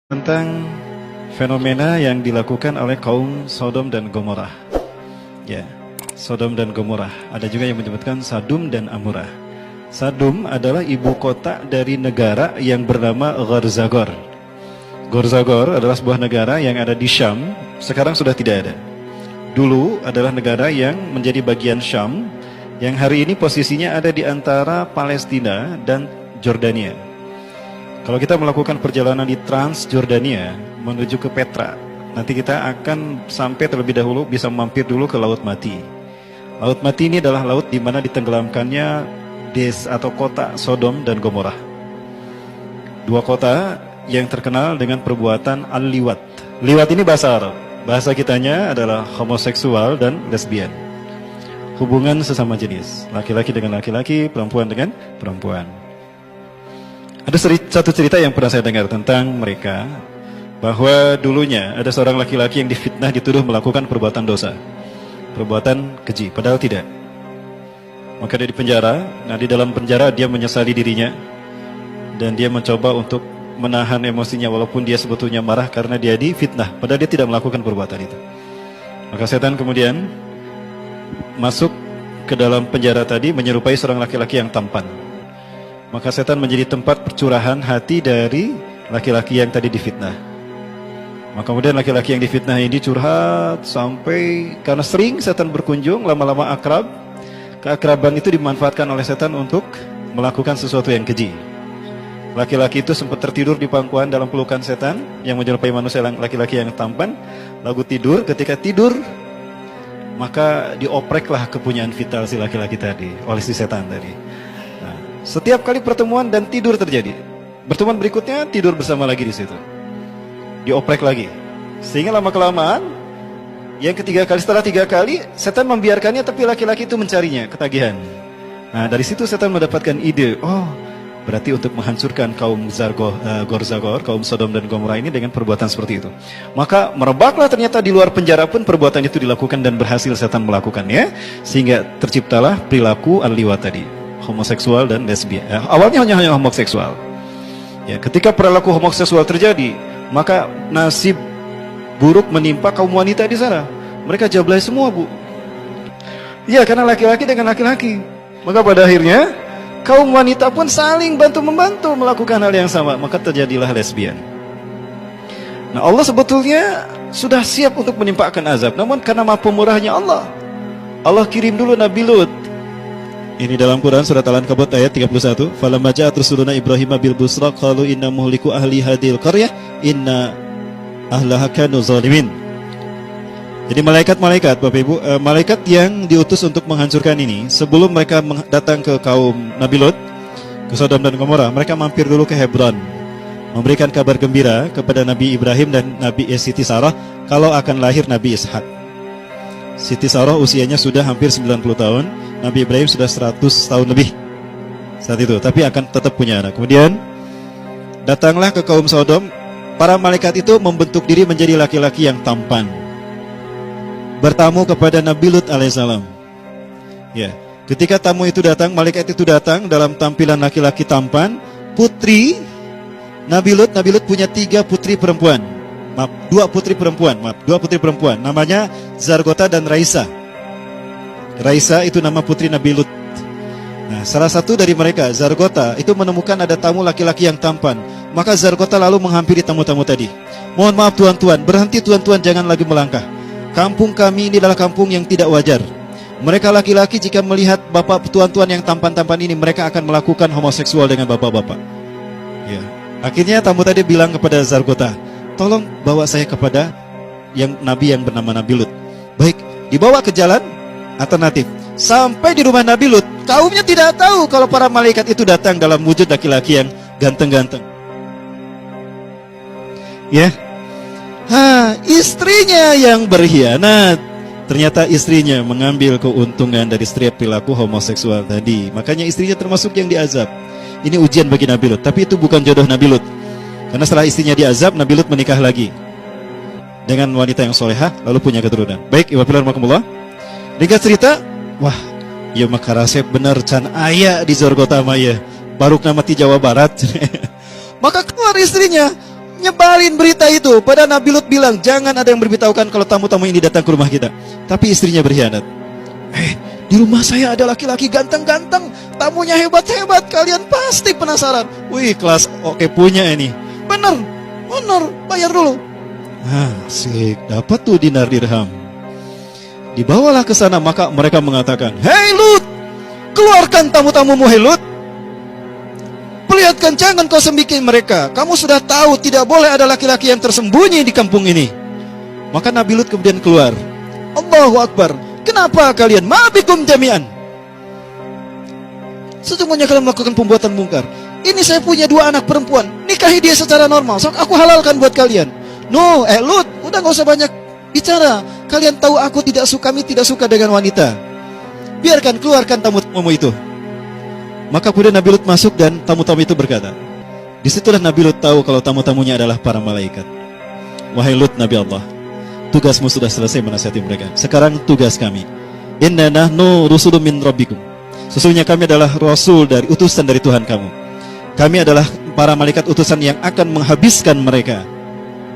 Tentang fenomena yang dilakukan oleh kaum Sodom dan Gomorrah. Ya, Sodom dan Gomorrah. Ada juga yang menyebutkan Sadum dan Amurah. Sadum adalah ibu kota dari negara yang bernama Gorzagor. Gorzagor adalah sebuah negara yang ada di Syam, sekarang sudah tidak ada. Dulu adalah negara yang menjadi bagian Syam, yang hari ini posisinya ada di antara Palestina dan Jordania. Kalau kita melakukan perjalanan di Transjordania menuju ke Petra, nanti kita akan sampai terlebih dahulu bisa mampir dulu ke Laut Mati. Laut Mati ini adalah laut di mana ditenggelamkannya atau kota Sodom dan Gomorrah. Dua kota yang terkenal dengan perbuatan al-liwat. Liwat ini bahasa Arab. Bahasa kitanya adalah homoseksual dan lesbian. Hubungan sesama jenis, laki-laki dengan laki-laki, perempuan dengan perempuan. Ada satu cerita yang pernah saya dengar tentang mereka, bahwa dulunya ada seorang laki-laki yang difitnah dituduh melakukan perbuatan dosa, perbuatan keji, padahal tidak. Maka dia dipenjara. Nah, di dalam penjara dia menyesali dirinya dan dia mencoba untuk menahan emosinya walaupun dia sebetulnya marah karena dia difitnah, padahal dia tidak melakukan perbuatan itu. Maka setan kemudian masuk ke dalam penjara tadi menyerupai seorang laki-laki yang tampan. Maka setan menjadi tempat percurahan hati dari laki-laki yang tadi difitnah. Maka kemudian laki-laki yang difitnah ini curhat sampai karena sering setan berkunjung, lama-lama akrab. Keakraban itu dimanfaatkan oleh setan untuk melakukan sesuatu yang keji. Laki-laki itu sempat tertidur di pangkuan dalam pelukan setan yang menyerupai manusia laki-laki yang tampan. Lalu tidur, ketika tidur maka diopreklah kepunyaan vital si laki-laki tadi oleh si setan tadi. Setiap kali pertemuan dan tidur terjadi, pertemuan berikutnya tidur bersama lagi di situ, dioprek lagi, sehingga lama kelamaan, yang ketiga kali, setelah 3 kali, setan membiarkannya, tapi laki-laki itu mencarinya, ketagihan. Nah, dari situ setan mendapatkan ide, oh, berarti untuk menghancurkan kaum Gorzagor, kaum Sodom dan Gomorrah ini dengan perbuatan seperti itu. Maka merebaklah ternyata di luar penjara pun perbuatan itu dilakukan dan berhasil setan melakukannya, sehingga terciptalah perilaku al-liwat tadi. Homoseksual dan lesbian. Awalnya hanya homoseksual. Ya, ketika perilaku homoseksual terjadi, maka nasib buruk menimpa kaum wanita di sana. Mereka jablay semua, Bu. Ya, karena laki-laki dengan laki-laki. Maka pada akhirnya kaum wanita pun saling bantu-membantu melakukan hal yang sama. Maka terjadilah lesbian. Nah, Allah sebetulnya sudah siap untuk menimpakan azab. Namun karena Maha Pemurahnya Allah, Allah kirim dulu Nabi Lut. Ini dalam Quran surat Al-Ankabut ayat 31. Falamma ja'at rusuluna Ibrahim bil busra qalu inna muhliku ahli hadhil qaryah inna ahlaha kanu zalimin. Jadi malaikat-malaikat, Bapak Ibu, malaikat yang diutus untuk menghancurkan ini, sebelum mereka datang ke kaum Nabi Lut, ke Sodom dan Gomorrah, mereka mampir dulu ke Hebron, memberikan kabar gembira kepada Nabi Ibrahim dan Nabi Siti Sarah kalau akan lahir Nabi Ishak. Siti Sarah usianya sudah hampir 90 tahun, Nabi Ibrahim sudah 100 tahun lebih saat itu, tapi akan tetap punya anak. Kemudian datanglah ke kaum Sodom, para malaikat itu membentuk diri menjadi laki-laki yang tampan, bertamu kepada Nabi Lut alaihissalam. Ya, ketika tamu itu datang, malaikat itu datang dalam tampilan laki-laki tampan, putri Nabi Lut punya 3 putri perempuan. Dua putri perempuan, namanya Zargota dan Raisa. Raisa itu nama putri Nabi Lut. Nah, salah satu dari mereka, Zargota, itu menemukan ada tamu laki-laki yang tampan. Maka Zargota lalu menghampiri tamu-tamu tadi. Mohon maaf tuan-tuan, berhenti tuan-tuan, jangan lagi melangkah. Kampung kami ini adalah kampung yang tidak wajar. Mereka laki-laki jika melihat bapak tuan-tuan yang tampan-tampan ini, mereka akan melakukan homoseksual dengan bapak-bapak. Ya. Akhirnya tamu tadi bilang kepada Zargota, tolong bawa saya kepada Nabi yang bernama Nabi Lut. Baik, dibawa ke jalan alternatif. Sampai di rumah Nabi Lut, kaumnya tidak tahu kalau para malaikat itu datang dalam wujud laki-laki yang ganteng-ganteng. Ya, istrinya yang berkhianat. Ternyata istrinya mengambil keuntungan dari setiap perilaku homoseksual tadi. Makanya istrinya termasuk yang diazab. Ini ujian bagi Nabi Lut, tapi itu bukan jodoh Nabi Lut. Karena setelah istrinya diazab, Nabi Lut menikah lagi dengan wanita yang solehah, lalu punya keturunan. Baik, Ibu Rahmatullah. Ringkas cerita, wah, ya maka rasep benar can aya di Zargota maya, baruk nama ti Jawa Barat. Maka keluar istrinya, Nyebarin berita itu. Pada Nabi Lut bilang, jangan ada yang beritahukan kalau tamu-tamu ini datang ke rumah kita. Tapi istrinya berkhianat. Di rumah saya ada laki-laki ganteng-ganteng, tamunya hebat-hebat, kalian pasti penasaran. Wih, kelas oke punya ini. Bener, bayar dulu. Asik, dapat tuh dinar dirham. Dibawalah ke sana, maka mereka mengatakan, "Hei Lut, keluarkan tamu-tamumu, hei Lut. Perlihatkan, jangan kau sembunyikan mereka. Kamu sudah tahu tidak boleh ada laki-laki yang tersembunyi di kampung ini." Maka Nabi Lut kemudian keluar. Allahu Akbar. Kenapa kalian? Ma bikum jami'an. Sesungguhnya kalian melakukan pembuatan mungkar. Ini saya punya 2 anak perempuan. Nikahi dia secara normal. So, aku halalkan buat kalian. No, Lut, udah gak usah banyak bicara. Kalian tahu aku kami tidak suka dengan wanita. Biarkan, keluarkan tamu-tamu itu. Maka kemudian Nabi Lut masuk dan tamu-tamu itu berkata, disitulah Nabi Lut tahu kalau tamu-tamunya adalah para malaikat. Wahai Lut, Nabi Allah, tugasmu sudah selesai menasihati mereka. Sekarang tugas kami. Inna nahnu rusulun min rabbikum. Sesungguhnya kami adalah rasul dari utusan dari Tuhan kamu. Kami adalah para malaikat utusan yang akan menghabiskan mereka.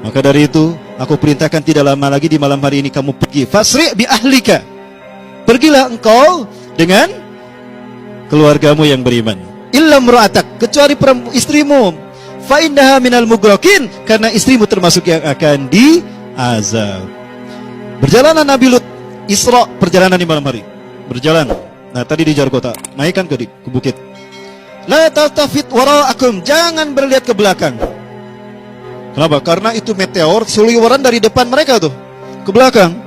Maka dari itu, aku perintahkan tidak lama lagi di malam hari ini kamu pergi. Fasri' bi ahlika. Pergilah engkau dengan keluargamu yang beriman. Illa mra'atak, kecuali istrimu. Fa innaha minal mughrakin, karena istrimu termasuk yang akan diazab. Berjalanlah Nabi Lut Isra, perjalanan di malam hari. Berjalan. Nah, tadi di Jarkota, naikkan ke bukit. La taltafit wara'akum, jangan berlihat ke belakang. Kenapa? Karena itu meteor seliweran dari depan mereka tuh, ke belakang.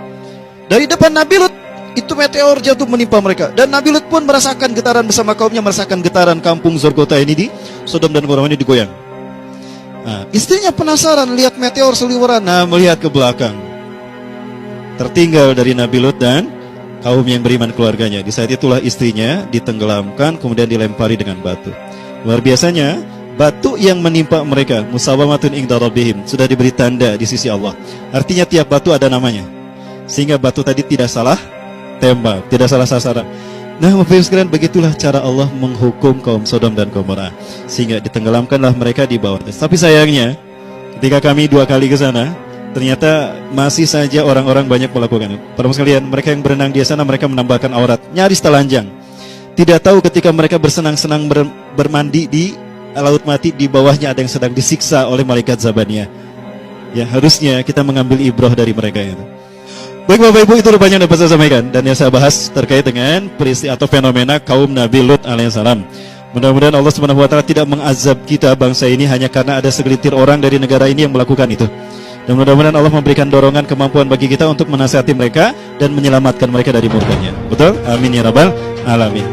Dari depan Nabi Lut, itu meteor jatuh menimpa mereka. Dan Nabi Lut pun merasakan getaran bersama kaumnya, merasakan getaran kampung Zargota ini di Sodom dan Gomorrah ini digoyang. Nah, istrinya penasaran lihat meteor seliweran, melihat ke belakang. Tertinggal dari Nabi Lut dan kaum yang beriman keluarganya. Di saat itulah istrinya ditenggelamkan, kemudian dilempari dengan batu. Luar biasanya, batu yang menimpa mereka, musawamatun inda rabbihim, sudah diberi tanda di sisi Allah. Artinya tiap batu ada namanya, sehingga batu tadi tidak salah tembak, tidak salah sasaran. Nah, Bapak Ibu sekalian, begitulah cara Allah menghukum kaum Sodom dan Gomora, sehingga ditenggelamkanlah mereka di bawah. Tapi sayangnya, ketika kami 2 kali ke sana, ternyata masih saja orang-orang banyak melakukan itu. Para sekalian, mereka yang berenang di sana, mereka menambahkan aurat, nyaris telanjang. Tidak tahu ketika mereka bersenang-senang bermandi di laut mati, di bawahnya ada yang sedang disiksa oleh malaikat Zabaniyah. Ya, harusnya kita mengambil ibrah dari mereka itu. Baik Bapak Ibu, itu rupanya yang dapat saya sampaikan dan yang saya bahas terkait dengan peristiwa atau fenomena kaum Nabi Lut alaihissalam. Mudah-mudahan Allah Subhanahu wa taala tidak mengazab kita bangsa ini hanya karena ada segelintir orang dari negara ini yang melakukan itu. Dan mudah-mudahan Allah memberikan dorongan kemampuan bagi kita untuk menasihati mereka dan menyelamatkan mereka dari murkanya. Betul? Amin ya rabbal alamin.